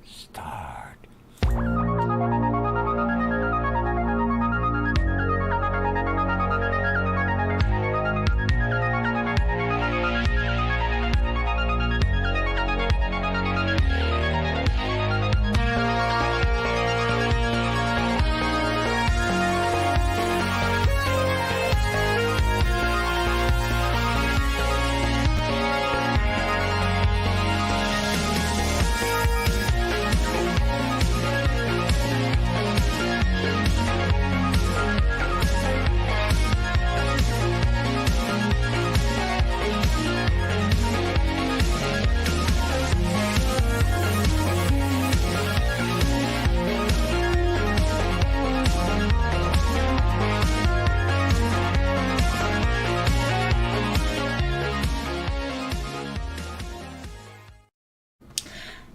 Start.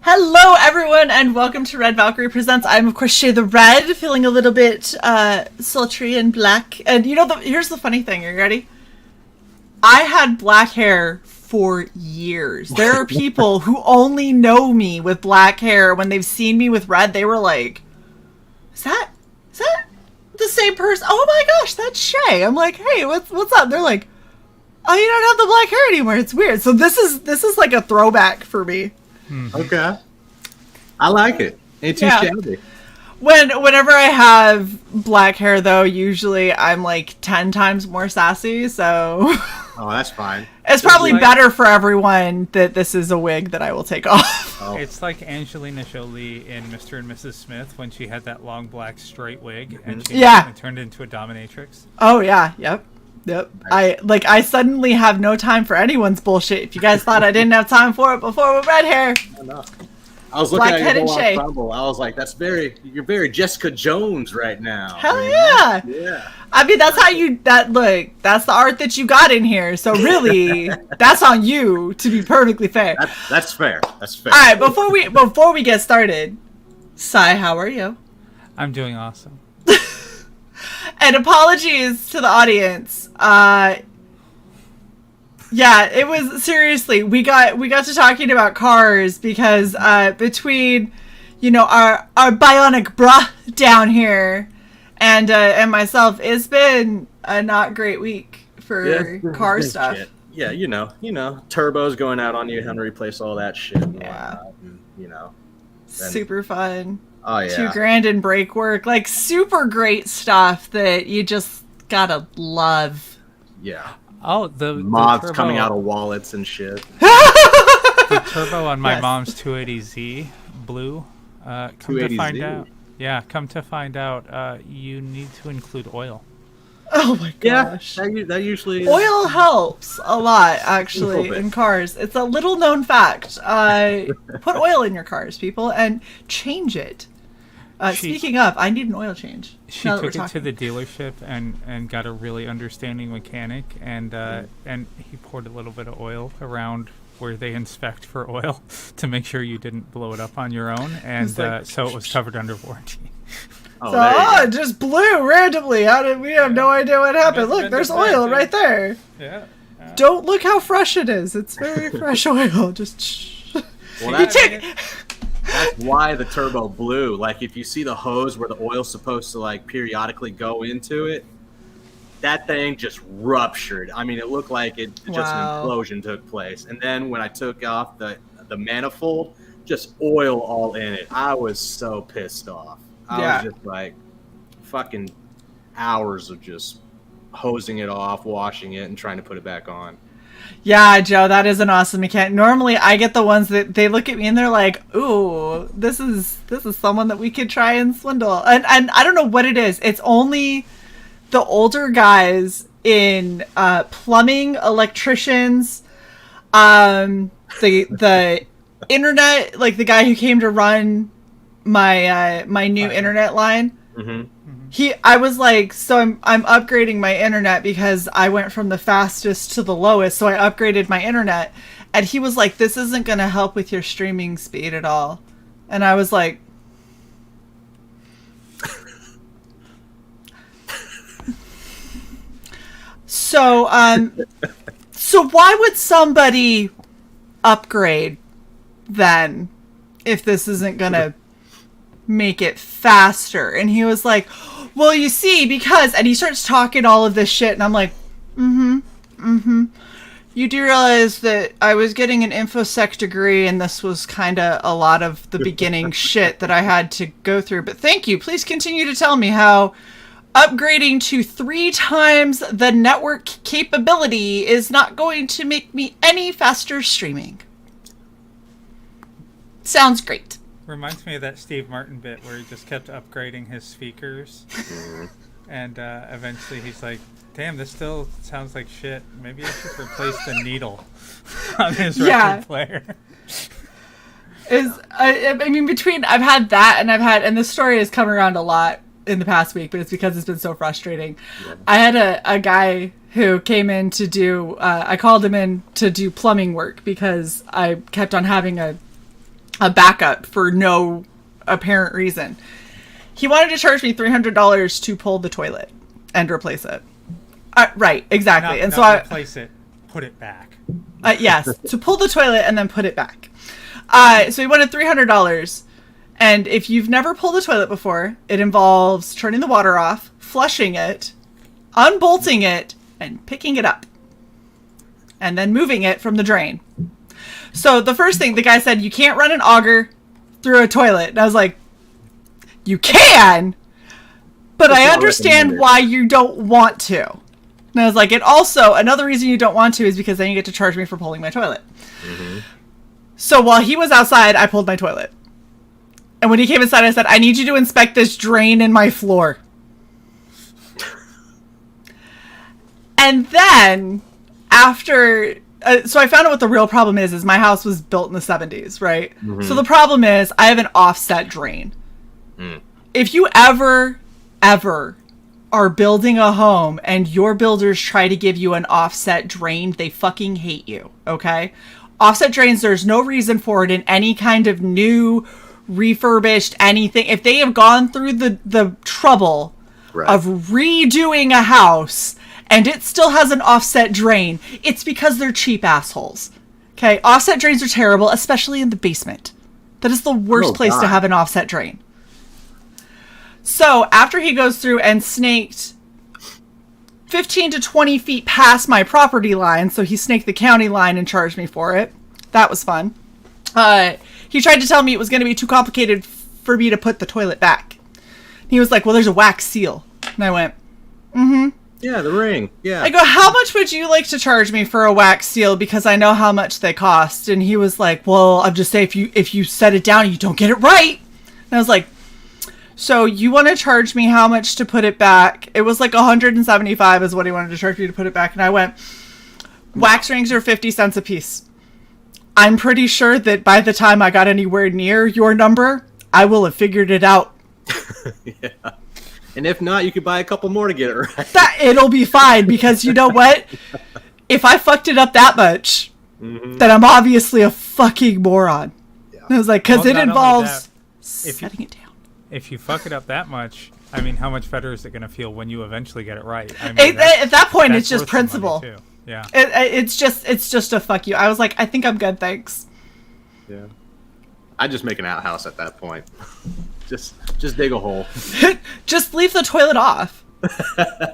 Hello, everyone, and welcome to Red Valkyrie Presents. I'm, of course, Shae the Red, feeling a little bit sultry and black. And you know, here's the funny thing. Are you ready? I had black hair for years. There are people who only know me with black hair. When they've seen me with red, they were like, is that the same person? Oh my gosh, that's Shae. I'm like, hey, what's up? They're like, oh, you don't have the black hair anymore. It's weird. So this is like a throwback for me. Okay. I like it. Ain't too shabby. Whenever I have black hair, though, usually I'm like 10 times more sassy, so... Oh, that's fine. It's probably better for everyone that this is a wig that I will take off. Oh. It's like Angelina Jolie in Mr. and Mrs. Smith when she had that long black straight wig and she turned into a dominatrix. Oh, yeah. Yep. I suddenly have no time for anyone's bullshit. If you guys thought I didn't have time for it before with red hair. I was looking at your Shae. Crumble. I was like, you're very Jessica Jones right now. Hell yeah. Yeah. I mean, that's that's the art that you got in here. So really, that's on you, to be perfectly fair. That's fair. That's fair. All right, before we get started, CY, how are you? I'm doing awesome. And apologies to the audience. Yeah, it was seriously. We got to talking about cars because between, our bionic bruh down here and myself, it's been a not great week for car stuff. Shit. Yeah, turbos going out on you, having to replace all that shit. Super fun. Oh yeah, $2,000 in brake work, like super great stuff that you just gotta love. Yeah. Oh, the mods turbo coming out of wallets and shit. The turbo on my mom's 280Z blue. Come to find out, you need to include oil. Oh my gosh. Yeah, that usually oil helps a lot, actually, in cars. It's a little known fact. Put oil in your cars, people, and change it. Speaking of, I need an oil change. She took it to the dealership and got a really understanding mechanic, and he poured a little bit of oil around where they inspect for oil to make sure you didn't blow it up on your own, and so it was covered under warranty. It just blew randomly. We have no idea what happened. Look, there's oil right there. Yeah. Don't look how fresh it is. It's very fresh oil. Just that's why the turbo blew. Like, if you see the hose where the oil's supposed to, like, periodically go into it, that thing just ruptured. I mean, it looked like an implosion took place. And then when I took off the manifold, just oil all in it. I was so pissed off. I was just like fucking hours of just hosing it off, washing it, and trying to put it back on. Yeah, Joe, that is an awesome mechanic. Normally, I get the ones that they look at me and they're like, "Ooh, this is someone that we could try and swindle." And I don't know what it is. It's only the older guys in plumbing, electricians, the internet, like the guy who came to run my new internet line. Mm-hmm. I was like, so I'm upgrading my internet because I went from the fastest to the lowest, so I upgraded my internet. And he was like, this isn't going to help with your streaming speed at all. And I was like, so why would somebody upgrade then if this isn't gonna make it faster. And he was like, well, you see, because, and he starts talking all of this shit, and I'm like, you do realize that I was getting an infosec degree, and this was kind of a lot of the beginning shit that I had to go through. But thank you. Please continue to tell me how upgrading to 3 times the network capability is not going to make me any faster streaming. Sounds great. Reminds me of that Steve Martin bit where he just kept upgrading his speakers. And eventually he's like, damn, this still sounds like shit. Maybe I should replace the needle on his record player. I mean, between, I've had that and this story has come around a lot in the past week, but it's because it's been so frustrating. Yeah. I had a guy who came in to do, I called him in to do plumbing work because I kept on having a backup for no apparent reason. He wanted to charge me $300 to pull the toilet and replace it. Right, exactly. And so I replace it, put it back. Yes, to pull the toilet and then put it back. So he wanted $300. And if you've never pulled a toilet before, it involves turning the water off, flushing it, unbolting it, and picking it up. And then moving it from the drain. So the first thing, the guy said, you can't run an auger through a toilet. And I was like, you can, but I understand why you don't want to. And I was like, and also, another reason you don't want to is because then you get to charge me for pulling my toilet. So while he was outside, I pulled my toilet. And when he came inside, I said, I need you to inspect this drain in my floor. And then, after... so I found out what the real problem is my house was built in the 70s, right? So the problem is, I have an offset drain. If you ever are building a home and your builders try to give you an offset drain, they fucking hate you, okay? Offset drains, there's no reason for it in any kind of new, refurbished anything. If they have gone through the trouble of redoing a house and it still has an offset drain, it's because they're cheap assholes. Okay? Offset drains are terrible, especially in the basement. That is the worst place to have an offset drain. So after he goes through and snaked 15 to 20 feet past my property line, so he snaked the county line and charged me for it. That was fun. He tried to tell me it was going to be too complicated for me to put the toilet back. He was like, well, there's a wax seal. And I went, yeah, the ring. Yeah. I go, how much would you like to charge me for a wax seal? Because I know how much they cost. And he was like, well, I'm just saying if you set it down and you don't get it right. And I was like, so you want to charge me how much to put it back? It was like $175 is what he wanted to charge me to put it back. And I went, wax rings are 50 cents a piece. I'm pretty sure that by the time I got anywhere near your number, I will have figured it out. Yeah. And if not, you could buy a couple more to get it right. It'll be fine, because you know what? If I fucked it up that much, then I'm obviously a fucking moron. Yeah. And I was like, because it involves setting it down. If you fuck it up that much, I mean, how much better is it going to feel when you eventually get it right? I mean, at that point, it's just principle. Yeah. It's just a fuck you. I was like, I think I'm good, thanks. Yeah. I'd just make an outhouse at that point. Just dig a hole. Just leave the toilet off.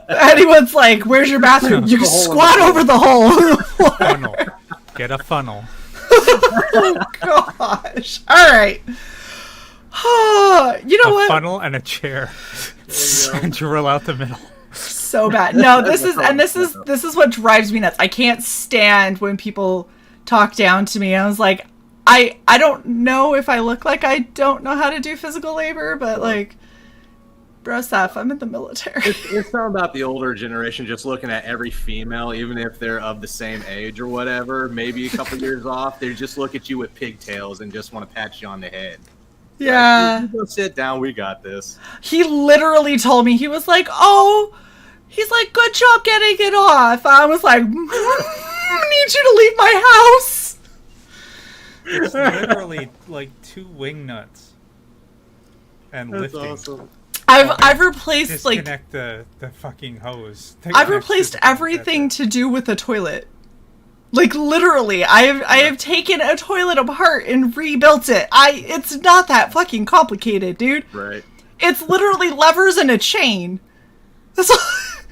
Anyone's like, where's your bathroom? You squat over the hole. Funnel. Get a funnel. Oh, gosh. All right. You know what? A funnel and a chair. And drill out the middle. So bad. No, this is what drives me nuts. I can't stand when people talk down to me. I was like, I don't know if I look like I don't know how to do physical labor, but like, bro, Seth, I'm in the military. It's something about the older generation just looking at every female, even if they're of the same age or whatever, maybe a couple years off, they just look at you with pigtails and just want to pat you on the head. Yeah. Like, you go sit down, we got this. He literally told me, he was like, he's like, good job getting it off. I was like, I need you to leave my house. It's literally like 2 wing nuts and That's lifting. Awesome. I've replaced disconnect the fucking hose. I've replaced everything to do with the toilet. Like literally, I have taken a toilet apart and rebuilt it. It's not that fucking complicated, dude. Right. It's literally levers and a chain. That's all.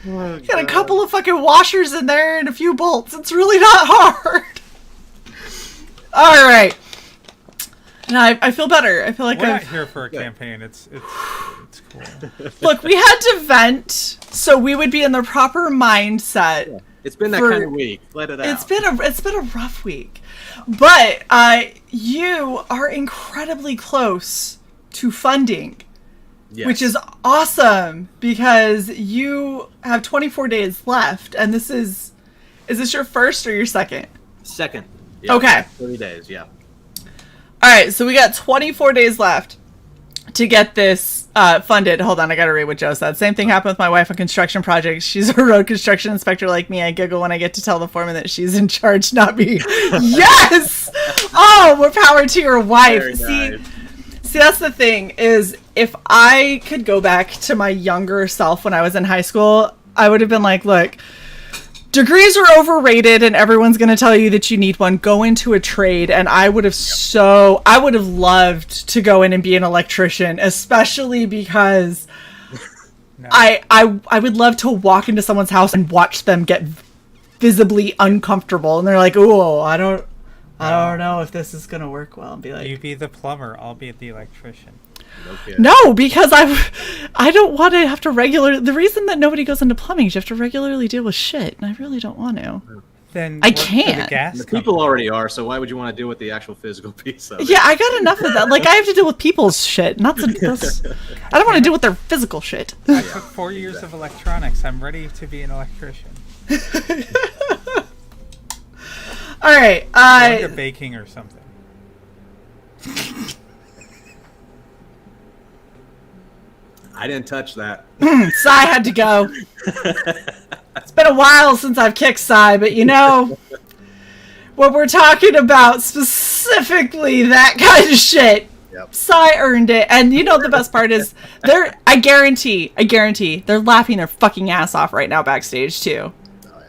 Oh, Got a couple of fucking washers in there and a few bolts. It's really not hard. All right. And I feel better. I feel like we're not here for a campaign. It's cool. Look, we had to vent so we would be in the proper mindset. Yeah. It's been that kind of week. Let it out. It's been a rough week, but you are incredibly close to funding, which is awesome because you have 24 days left, and this is this your first or your second? Second. Yeah, okay. 30 days. Yeah. All right, so we got 24 days left to get this funded. Hold on, I gotta read what Joe said. Same thing happened with my wife on construction projects. She's a road construction inspector like me. I giggle when I get to tell the foreman that she's in charge, not me. Yes! Oh, more power to your wife. Very nice. See, that's the thing, is if I could go back to my younger self when I was in high school, I would have been like, look, degrees are overrated and everyone's going to tell you that you need one. Go into a trade. And I would have loved to go in and be an electrician, especially because no. I would love to walk into someone's house and watch them get visibly uncomfortable. And they're like, oh, I don't know if this is going to work well. And be like, you be the plumber, I'll be the electrician. Okay. No, because I don't want to have to the reason that nobody goes into plumbing is you have to regularly deal with shit, and I really don't want to. Then I can't. The people already are, so why would you want to deal with the actual physical piece of it? Yeah, I got enough of that. Like, I have to deal with people's shit. I don't want to deal with their physical shit. I took 4 years of electronics. I'm ready to be an electrician. All right. Like baking or something. I didn't touch that. Sai had to go. It's been a while since I've kicked Sai, but you know, what we're talking about, specifically that kind of shit, Sai earned it. And you know the best part is, I guarantee, they're laughing their fucking ass off right now backstage too. Oh yeah,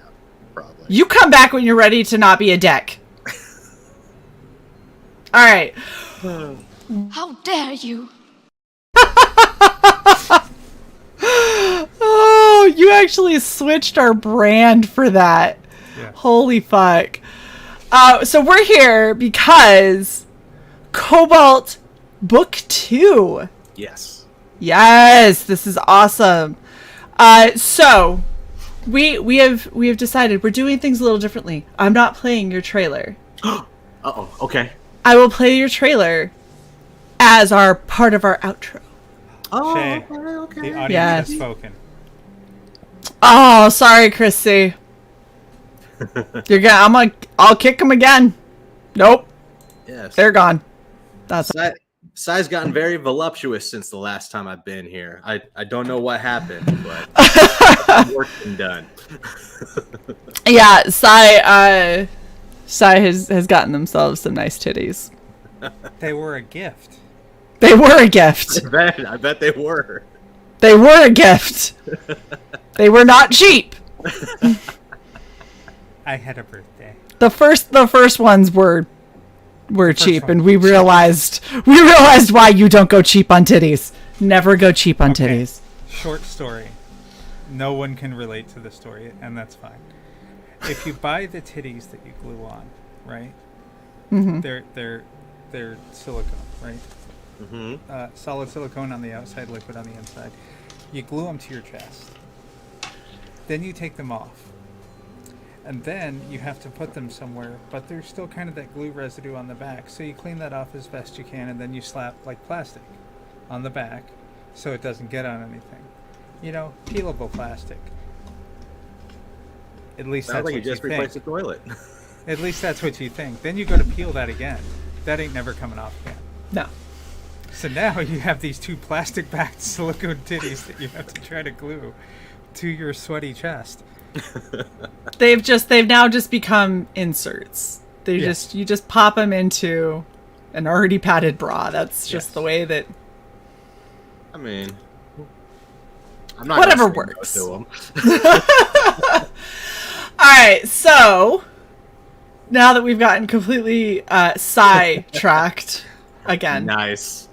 probably. You come back when you're ready to not be a dick. All right. How dare you? Oh, you actually switched our brand for that. Yeah. Holy fuck. So we're here because Cobalt Book 2. Yes. Yes, this is awesome. So we have decided we're doing things a little differently. I'm not playing your trailer. Uh-oh, okay. I will play your trailer as part of our outro. Oh, Shae, okay. the audience Yes. has spoken. Oh, sorry, Chrissy. I'll kick them again. Nope, Yes. they're gone. That's Sai's gotten very voluptuous since the last time I've been here. I don't know what happened, but work been done. yeah. Sai has gotten themselves some nice titties. They were a gift. They were a gift. I bet they were. They were a gift. They were not cheap. I had a birthday. The first ones were cheap, one and we realized why you don't go cheap on titties. Never go cheap on Okay. titties. Short story. No one can relate to the story, and that's fine. If you buy the titties that you glue on, right? Mm-hmm. They're silicone, right? Mm-hmm. Solid silicone on the outside, liquid on the inside. You glue them to your chest. Then you take them off. And then you have to put them somewhere, but there's still kind of that glue residue on the back. So you clean that off as best you can, and then you slap like plastic on the back so it doesn't get on anything. You know, peelable plastic. At least Sounds that's like you what you just replaced the think. toilet. At least that's what you think. Then you go to peel that again. That ain't never coming off again. No. So now you have these two plastic-backed silicone titties that you have to try to glue to your sweaty chest. They've now just become inserts. Yes. You just pop them into an already padded bra. That's just Yes. the way that. I mean, I'm not Whatever gonna say works. no to 'em. All right, so now that we've gotten completely sidetracked again. Nice.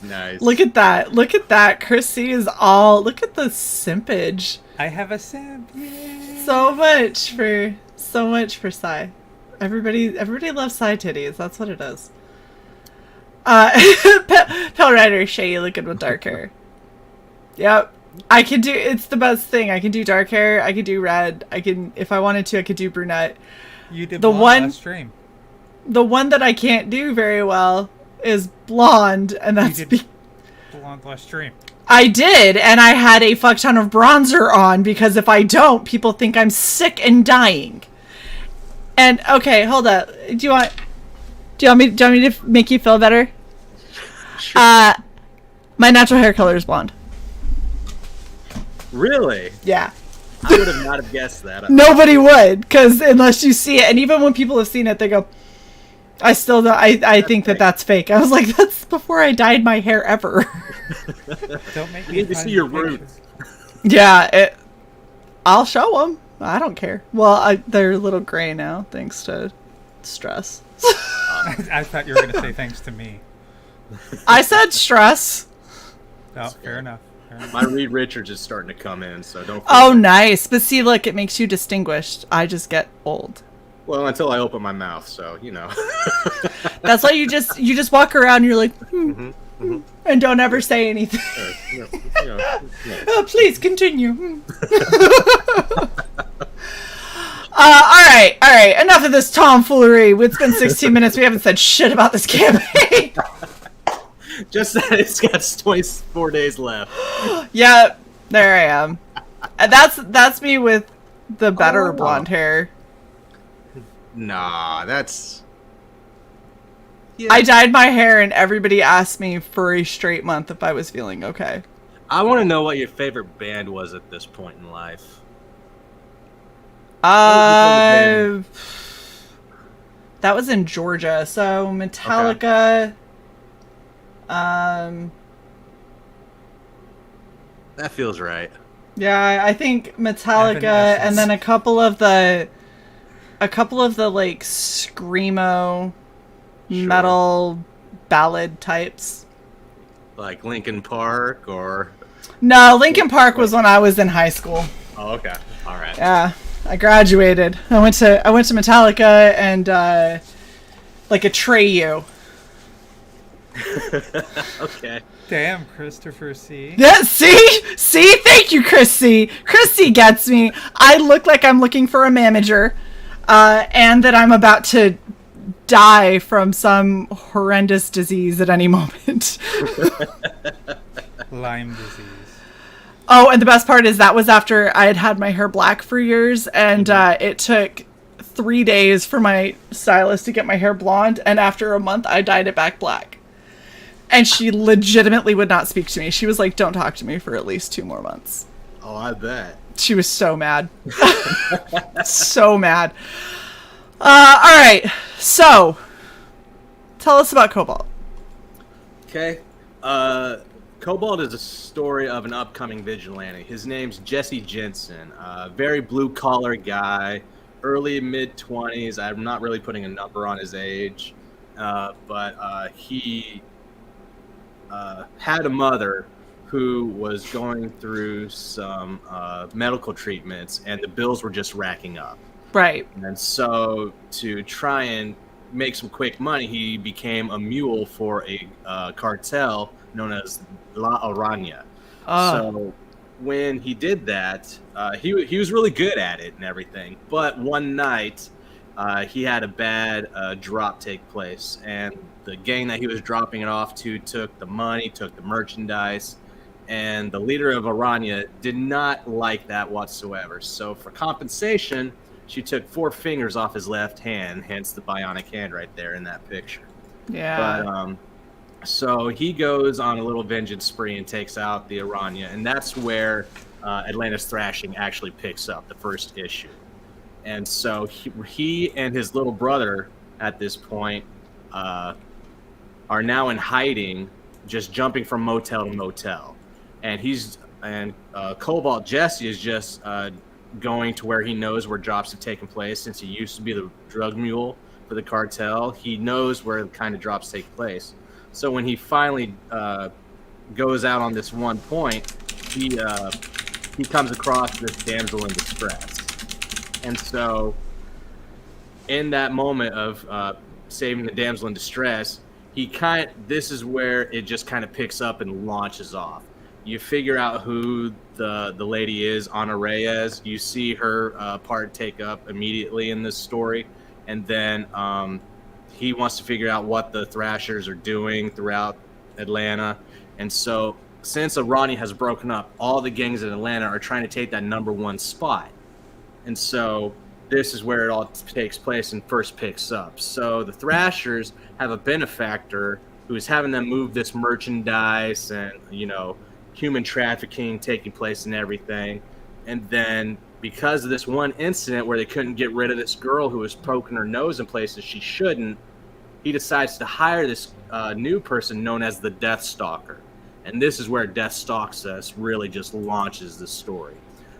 Look at that. Chris C is all. Look at the simpage. I have a simp. Yay. So much for Psy. Everybody loves Psy titties. That's what it is. Pale Rider, Shae, you look good with dark hair. Yep. I can do, it's the best thing. I can do dark hair, I can do red, I can, if I wanted to, I could do brunette. You did the one last stream. The one that I can't do very well is blonde, and that's blonde last stream. I did, and I had a fuck ton of bronzer on, because if I don't, people think I'm sick and dying. And, okay, hold up. Do you want me to make you feel better? Sure. My natural hair color is blonde. Really? Yeah. I would have not have guessed that. Nobody would, because unless you see it, and even when people have seen it, they go, I still don't, I think that that's fake. I was like, that's before I dyed my hair ever. Don't make me need to see your roots. Yeah, I'll show them. I don't care. Well, they're a little gray now, thanks to stress. I thought you were going to say thanks to me. I said stress. Oh, fair enough. My Reed Richards is starting to come in, so don't. Oh, nice. But see, look, it makes you distinguished. I just get old. Well, until I open my mouth, so you know. That's why you just walk around and you're like, and don't ever say anything. Oh, please continue. All right. Enough of this tomfoolery. It's been 16 minutes. We haven't said shit about this campaign. Just that it's got 24 days left. Yeah, there I am. And that's me with the better blonde hair. Nah, that's... Yeah. I dyed my hair and everybody asked me for a straight month if I was feeling okay. I want to know what your favorite band was at this point in life. That was in Georgia, so Metallica. Okay. That feels right. Yeah, I think Metallica, and then a couple of the like screamo metal ballad types. Like Linkin Park or... No, Linkin Park was when I was in high school. Oh, okay. All right. Yeah, I graduated. I went to Metallica and like Atreyu. Okay. Damn, Christopher C. Yeah, see? Thank you, Chris C. Chris C gets me. I look like I'm looking for a manager, and that I'm about to die from some horrendous disease at any moment. Lyme disease. Oh, and the best part is that was after I had had my hair black for years, and it took 3 days for my stylist to get my hair blonde, and after a month, I dyed it back black. And she legitimately would not speak to me. She was like, don't talk to me for at least 2 more months. Oh, I bet. She was so mad. So mad. All right. So, tell us about Cobalt. Okay. Cobalt is a story of an upcoming vigilante. His name's Jesse Jensen. Very blue-collar guy. Early, mid-20s. I'm not really putting a number on his age. But he... had a mother who was going through some medical treatments, and the bills were just racking up. Right. And so to try and make some quick money, he became a mule for a cartel known as La Araña. So when he did that, he was really good at it and everything. But one night, he had a bad drop take place, and the gang that he was dropping it off to took the money, took the merchandise, and the leader of Araña did not like that whatsoever. So for compensation, she took 4 fingers off his left hand, hence the bionic hand right there in that picture. Yeah. But so he goes on a little vengeance spree and takes out the Araña, and that's where Atlantis Thrashing actually picks up, the first issue. And so he and his little brother at this point are now in hiding, just jumping from motel to motel. And Cobalt Jesse is just going to where he knows where drops have taken place. Since he used to be the drug mule for the cartel, he knows where the kind of drops take place. So when he finally goes out on this one point, he comes across this damsel in distress. And so in that moment of saving the damsel in distress, this is where it just kind of picks up and launches off. You figure out who the lady is, Ana Reyes. You see her part take up immediately in this story. And then he wants to figure out what the Thrashers are doing throughout Atlanta. And so since Arani has broken up, all the gangs in Atlanta are trying to take that number one spot. And so this is where it all takes place and first picks up. So the Thrashers have a benefactor who's having them move this merchandise and, human trafficking taking place and everything. And then because of this one incident where they couldn't get rid of this girl who was poking her nose in places she shouldn't, he decides to hire this new person known as the Death Stalker. And this is where Death Stalks Us really just launches the story.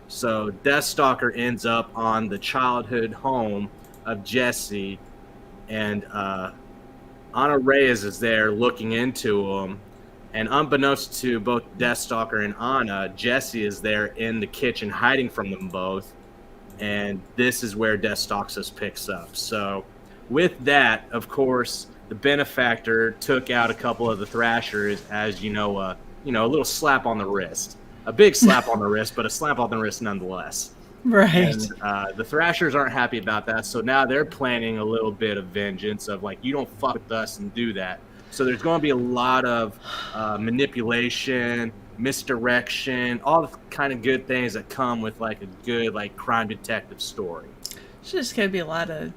So Death Stalker ends up on the childhood home of Jesse, and Ana Reyes is there looking into him. And unbeknownst to both Death Stalker and Ana, Jesse is there in the kitchen hiding from them both. And this is where Death Stalks Us picks up. So with that, of course, the benefactor took out a couple of the Thrashers as, a little slap on the wrist. A big slap on the wrist, but a slap on the wrist nonetheless. Right. And the Thrashers aren't happy about that, so now they're planning a little bit of vengeance of, you don't fuck with us and do that. So there's going to be a lot of manipulation, misdirection, all the kind of good things that come with, a good, crime detective story. It's just going to be a lot of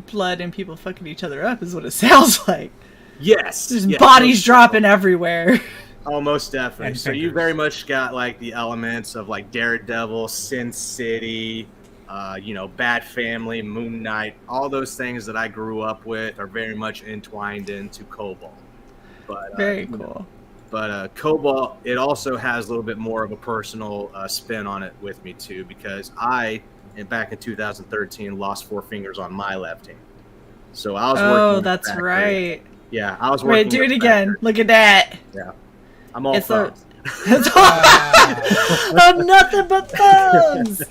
blood and people fucking each other up is what it sounds like. Yes. There's bodies dropping everywhere. Oh, most definitely. And so you very much got the elements of Daredevil, Sin City, Bat Family, Moon Knight. All those things that I grew up with are very much entwined into Cobalt. But very cool. But Cobalt, it also has a little bit more of a personal spin on it with me too, because back in 2013 lost 4 fingers on my left hand. So I was working. Oh, that's right. Yeah, I was working. Right, do it again. Look at that. Yeah. I'm all thumbs. I'm nothing but thumbs.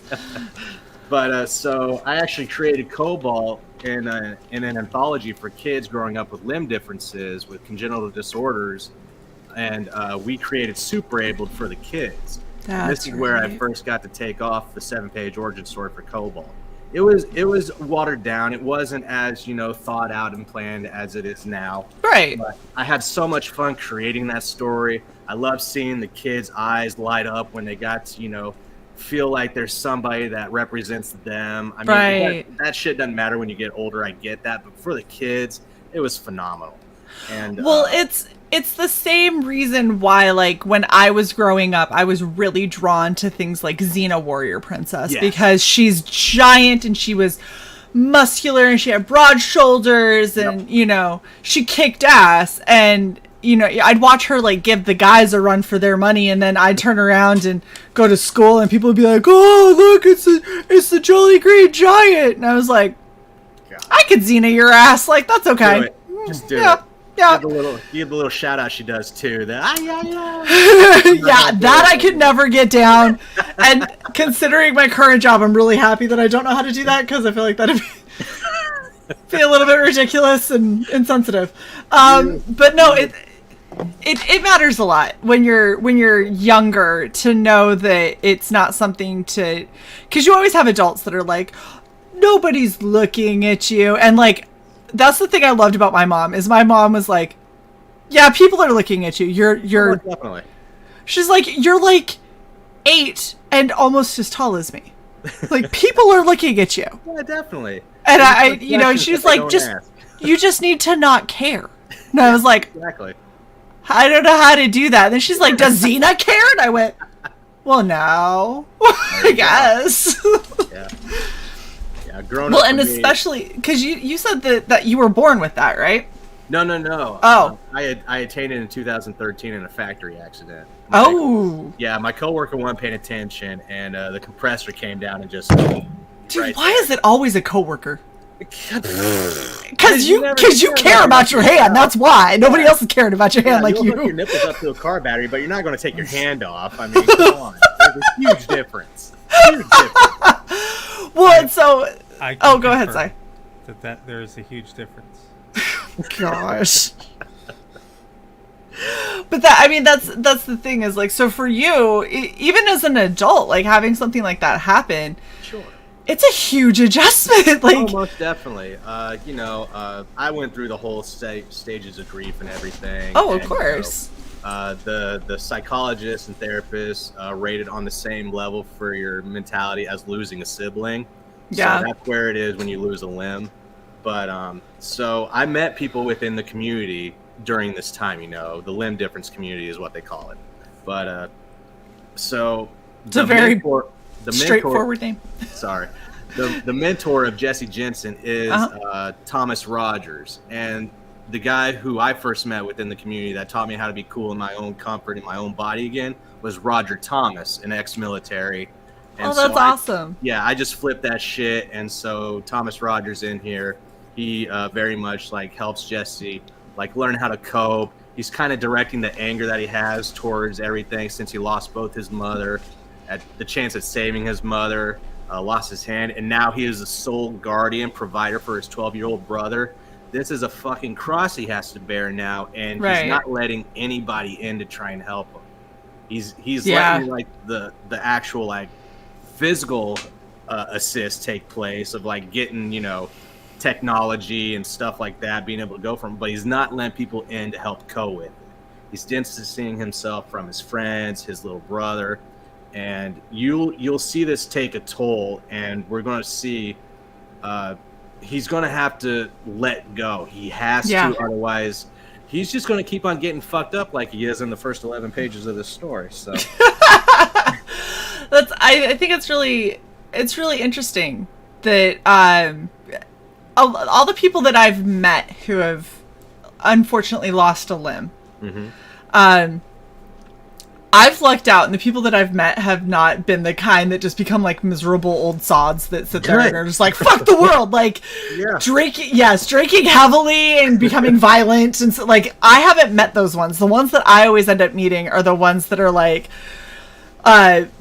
But so I actually created Cobalt in an anthology for kids growing up with limb differences, with congenital disorders, and we created Super Abled for the kids. This is where I first got to take off the 7-page origin story for Cobalt. It was watered down. It wasn't as thought out and planned as it is now. Right. But I had so much fun creating that story. I love seeing the kids' eyes light up when they got to feel like there's somebody that represents them. I mean, right. that shit doesn't matter when you get older. I get that, but for the kids, it was phenomenal. And it's the same reason why, when I was growing up, I was really drawn to things like Xena Warrior Princess, because she's giant and she was muscular and she had broad shoulders and, she kicked ass. And, I'd watch her, give the guys a run for their money, and then I'd turn around and go to school and people would be like, oh, look, it's the Jolly Green Giant. And I was like, God. I could Xena your ass. That's okay. Do it. Just do it. Yeah. Give the little shout out she does too. Yeah, that I could never get down. And considering my current job, I'm really happy that I don't know how to do that, because I feel like that'd be a little bit ridiculous and insensitive. But no, it matters a lot when you're younger to know that it's not something to, because you always have adults that are like, nobody's looking at you, and that's the thing I loved about my mom, is my mom was like, yeah, people are looking at you. You're definitely. She's like, you're 8 and almost as tall as me. People are looking at you. Yeah, definitely. And she's like, you just need to not care. And I was like, exactly. I don't know how to do that. And then she's like, does Xena care? And I went, well, no, I guess. Yeah. Grown well, up and especially because you said that you were born with that, right? No. Oh. I attained it in 2013 in a factory accident. My coworker wasn't paying attention, and the compressor came down and just. Dude, why is it always a coworker? Because you care about your hand. That's why nobody else is caring about your hand like you. Hook your nipples up to a car battery, but you're not going to take your hand off. I mean, come on. There's a huge difference. Well, so go ahead, Si. That there is a huge difference. Gosh. But that's the thing is like, so for you, even as an adult, like having something like that happen. Sure. It's a huge adjustment. Like, most definitely. I went through the whole stages of grief and everything. Of course. The psychologists and therapists rated on the same level for your mentality as losing a sibling. Yeah. So that's where it is when you lose a limb. But so I met people within the community during this time. The limb difference community is what they call it. But so it's a very straightforward name. Sorry. The mentor of Jesse Jensen is Thomas Rogers. And the guy who I first met within the community that taught me how to be cool in my own comfort in my own body again was Roger Thomas, an ex-military. And that's awesome. I just flipped that shit. And so Thomas Rogers in here, he very much like helps Jesse like learn how to cope. He's kind of directing the anger that he has towards everything since he lost both his mother, at the chance at saving his mother, lost his hand, and now he is the sole guardian provider for his 12-year-old brother. This is a fucking cross he has to bear now, and he's not letting anybody in to try and help him. He's letting like the actual like physical assist take place of like getting technology and stuff like that, being able to go from, but he's not letting people in to help with it. He's distancing himself from his friends, his little brother. And you'll see this take a toll, and we're going to see he's going to have to let go. He has to, otherwise he's just going to keep on getting fucked up like he is in the first 11 pages of this story. So I think it's really interesting that all the people that I've met who have unfortunately lost a limb. Mm-hmm. I've lucked out, and the people that I've met have not been the kind that just become like miserable old sods that sit there and are just like, fuck the world, like drinking heavily and becoming violent. And so, like, I haven't met those ones. The ones that I always end up meeting are the ones that are like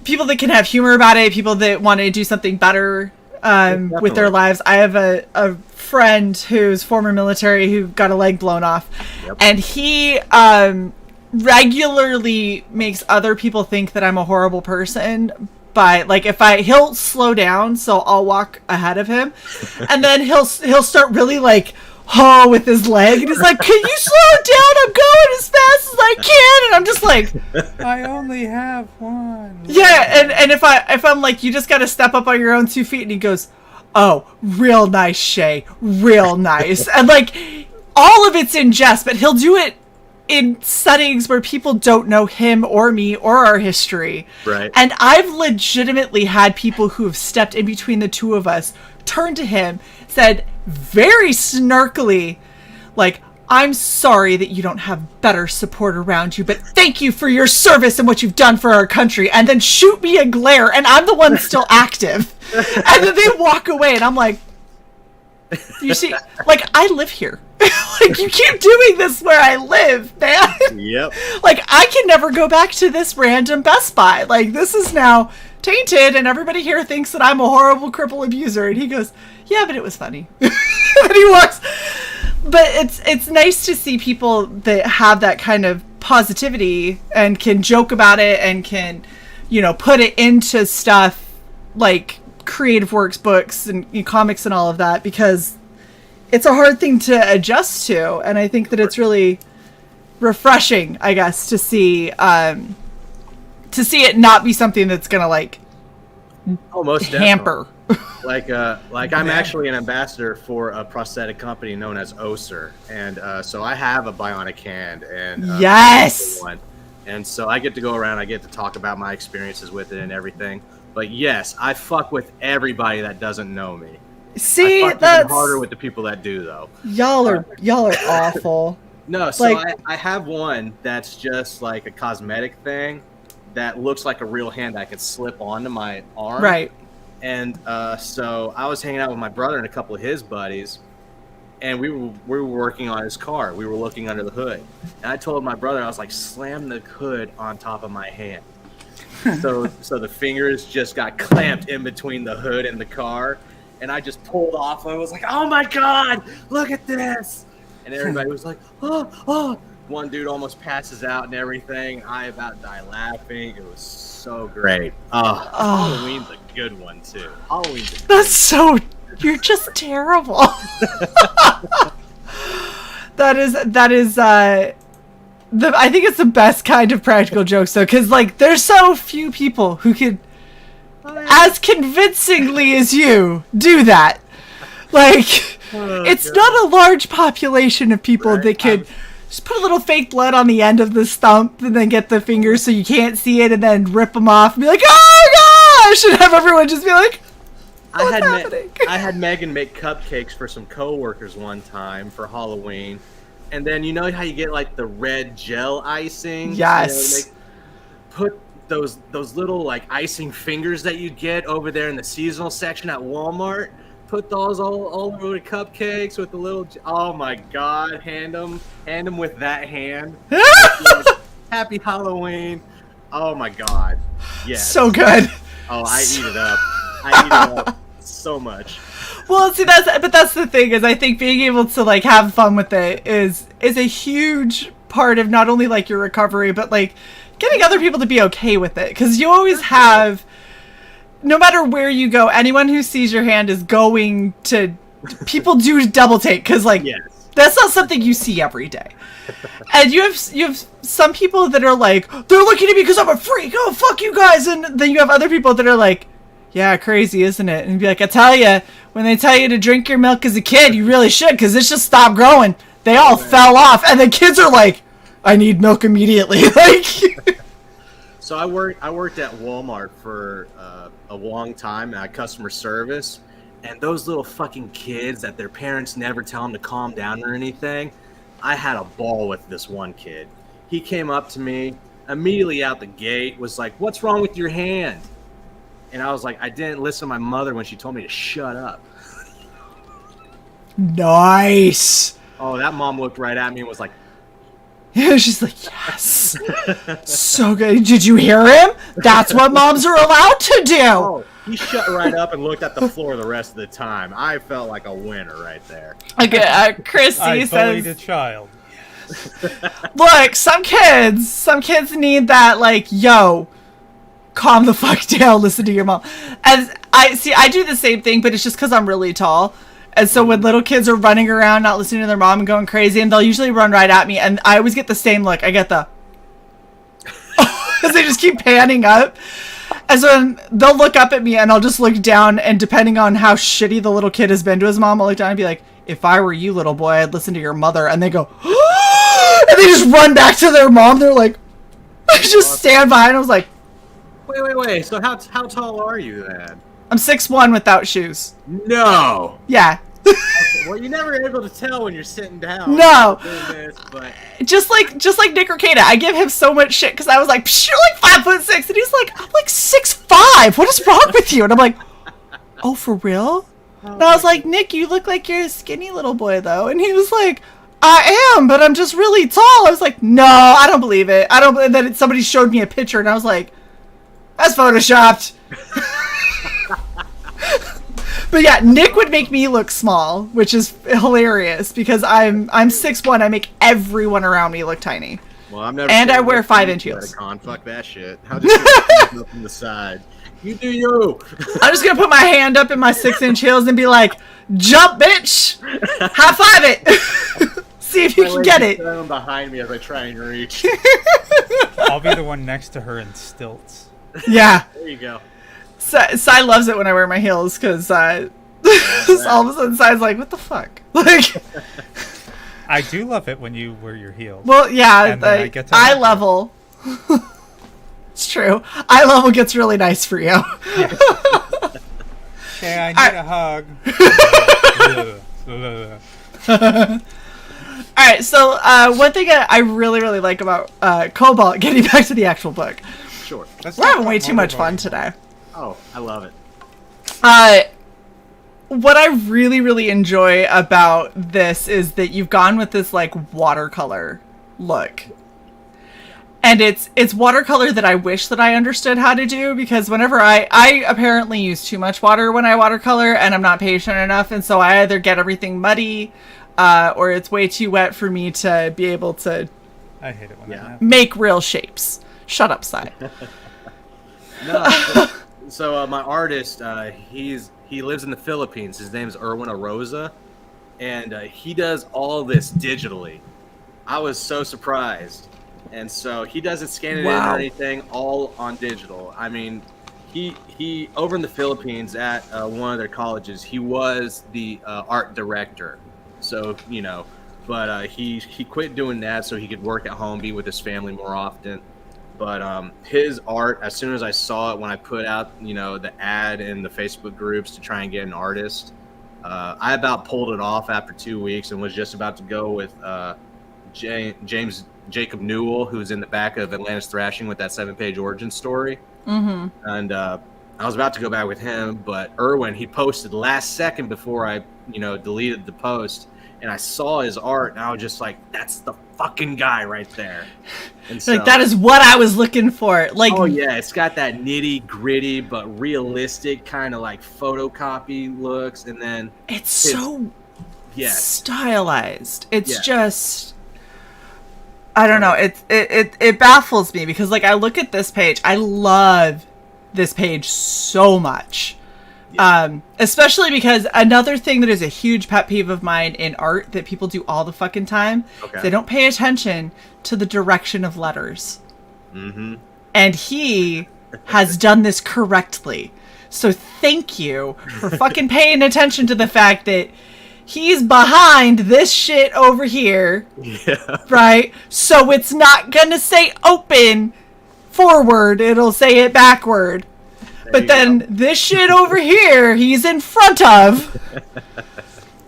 people that can have humor about it, people that want to do something better with their lives. I have a friend who's former military who got a leg blown off, and he regularly makes other people think that I'm a horrible person by like he'll slow down so I'll walk ahead of him, and then he'll start really like with his leg, and he's like, can you slow down, I'm going as fast as I can, and I'm just like, I only have one. And if I'm like, you just gotta step up on your own 2 feet, and he goes, oh, real nice, Shae, real nice. And like all of it's in jest, but he'll do it in settings where people don't know him or me or our history. Right. And I've legitimately had people who have stepped in between the two of us, turned to him, said very snarkily, like, I'm sorry that you don't have better support around you, but thank you for your service and what you've done for our country, and then shoot me a glare, and I'm the one still active. And then they walk away, and I'm like, you see, like, I live here. Like, you keep doing this where I live, man. Yep. Like, I can never go back to this random Best Buy. Like, this is now tainted, and everybody here thinks that I'm a horrible cripple abuser. And he goes, yeah, but it was funny. And he walks. But it's nice to see people that have that kind of positivity and can joke about it and can, put it into stuff like creative works, books, and comics and all of that, because it's a hard thing to adjust to, and I think that it's really refreshing, I guess, to see it not be something that's gonna like most hamper. Like I'm actually an ambassador for a prosthetic company known as Oser, and so I have a bionic hand, and yes, and so I get to go around, I get to talk about my experiences with it and everything. But yes, I fuck with everybody that doesn't know me. See, I fuck that's even harder with the people that do though. Y'all are awful. No, so Like- I have one that's just like a cosmetic thing that looks like a real hand I could slip onto my arm. Right. And so I was hanging out with my brother and a couple of his buddies, and we were working on his car. We were looking under the hood, and I told my brother, I was like, slam the hood on top of my hand. so the fingers just got clamped in between the hood and the car, and I just pulled off. I was like, oh my god, look at this! And everybody was like, oh. One dude almost passes out and everything. I about die laughing. It was so great. Halloween's a good one too. Halloween's a That's so. You're just terrible. that is. I think it's the best kind of practical jokes though, because like there's so few people who could, as convincingly as you, do that. Like, it's not a large population of people that could. Just put a little fake blood on the end of the stump and then get the fingers so you can't see it and then rip them off and be like, oh gosh! And have everyone just be like, what's happening? I had Megan make cupcakes for some coworkers one time for Halloween. And then you know how you get like the red gel icing? Yes. You know, put those little like icing fingers that you get over there in the seasonal section at Walmart. Put those all over the cupcakes with the little. Oh my God! Hand them with that hand. Happy Halloween! Oh my God! Yes. So good. Oh, I eat it up. I eat it up so much. Well, see, that's the thing is I think being able to like have fun with it is a huge part of not only like your recovery but like getting other people to be okay with it, because you always have. No matter where you go, anyone who sees your hand is going to. People do double take because, like, Yes. That's not something you see every day. And you have some people that are like, they're looking at me because I'm a freak. Oh, fuck you guys! And then you have other people that are like, yeah, crazy, isn't it? And be like, I tell you, when they tell you to drink your milk as a kid, you really should, because it's just stopped growing. They all fell off, and the kids are like, I need milk immediately. Like. So I worked at Walmart for a long time at customer service, and those little fucking kids that their parents never tell them to calm down or anything. I had a ball with this one kid. He came up to me immediately out the gate, was like, "What's wrong with your hand?" And I was like, "I didn't listen to my mother when she told me to shut up." Nice. Oh, that mom looked right at me and was like, Yeah, she's like, yes. So good. Did you hear him? That's what moms are allowed to do. "Oh." He shut right up and looked at the floor the rest of the time. I felt like a winner right there. Okay, Chrissy I bullied says, a child. look, some kids need that, like, yo, calm the fuck down, listen to your mom. And I do the same thing, but it's just because I'm really tall. And so when little kids are running around, not listening to their mom and going crazy, and they'll usually run right at me, and I always get the same look. I get the... Because they just keep panning up. And so they'll look up at me, and I'll just look down, and depending on how shitty the little kid has been to his mom, I'll look down and be like, if I were you, little boy, I'd listen to your mother. And they go... and they just run back to their mom. They're like... just stand behind. I was like... Wait. So how tall are you then? I'm 6'1" without shoes. No. Yeah. Well, you're never able to tell when you're sitting down. No. Doing this, but Just like Nick Arcada, I give him so much shit because I was like, "Psh, you're like 5'6", and he's like, I'm like 6'5". What is wrong with you? And I'm like, oh, for real? And I was like, Nick, you look like you're a skinny little boy though. And he was like, I am, but I'm just really tall. I was like, no, I don't believe it. I don't believe that. Somebody showed me a picture, and I was like, that's photoshopped. But yeah, Nick would make me look small, which is hilarious because I'm 6'1". I make everyone around me look tiny. well, I'm never. And I wear 5-inch heels. Fuck that shit. How just up from the side? You do you. I'm just gonna put my hand up in my 6-inch heels and be like, "Jump, bitch! High five it! See if you can get it." Behind me as I try and reach. I'll be the one next to her in stilts. Yeah. There you go. Sai loves it when I wear my heels because all of a sudden Sai's like, "What the fuck?" Like, I do love it when you wear your heels. well, yeah, And then I get to eye help you. level. It's true. Eye level gets really nice for you. Shae, I need a hug. All right, so one thing I really, really like about Cobalt, getting back to the actual book. Sure. We're having way too much fun today. Oh, I love it. What I really, really enjoy about this is that you've gone with this, like, watercolor look. And it's watercolor that I wish that I understood how to do, because whenever I apparently use too much water when I watercolor, and I'm not patient enough, and so I either get everything muddy, or it's way too wet for me to be able to I hate it when that happens. make real shapes. Shut up, Sai. No. So my artist, he lives in the Philippines. His name's Erwin Arosa, and he does all this digitally. I was so surprised, and so he doesn't scan it in or anything, all on digital. I mean, he over in the Philippines at one of their colleges, he was the art director. So but he quit doing that so he could work at home, be with his family more often. But his art, as soon as I saw it when I put out, the ad in the Facebook groups to try and get an artist, I about pulled it off after 2 weeks and was just about to go with Jacob Newell, who's in the back of Atlantis Thrashing with that 7-page origin story. Mm-hmm. And I was about to go back with him, but Erwin, he posted last second before I, deleted the post. And I saw his art, and I was just like, "That's the fucking guy right there." And so, Like, that is what I was looking for. Like, oh yeah, it's got that nitty gritty but realistic kind of like photocopy looks, and then it's so yes, stylized. It's just, I don't know. It baffles me because, like, I look at this page. I love this page so much. Especially because another thing that is a huge pet peeve of mine in art that people do all the fucking time, they don't pay attention to the direction of letters. Mm-hmm. And he has done this correctly. So thank you for fucking paying attention to the fact that he's behind this shit over here. Yeah. Right? So it's not gonna say open forward, it'll say it backward. But then this shit over here, he's in front of.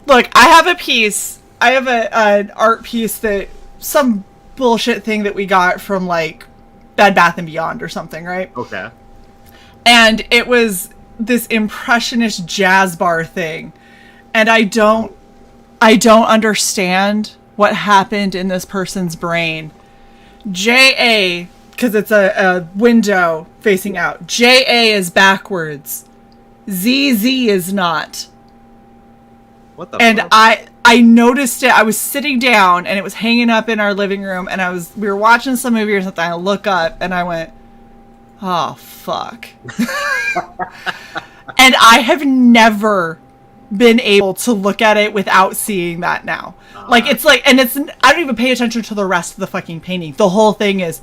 Look, I have a piece. I have an art piece that some bullshit thing that we got from like Bed Bath & Beyond or something, right? Okay. And it was this impressionist jazz bar thing. And I don't understand what happened in this person's brain. J.A., because it's a window facing out. J.A. is backwards. Z.Z. is not. What the and fuck? I noticed it. I was sitting down and it was hanging up in our living room, and we were watching some movie or something. I look up and I went, oh fuck. And I have never been able to look at it without seeing that now. Like, it's like, and I don't even pay attention to the rest of the fucking painting. The whole thing is,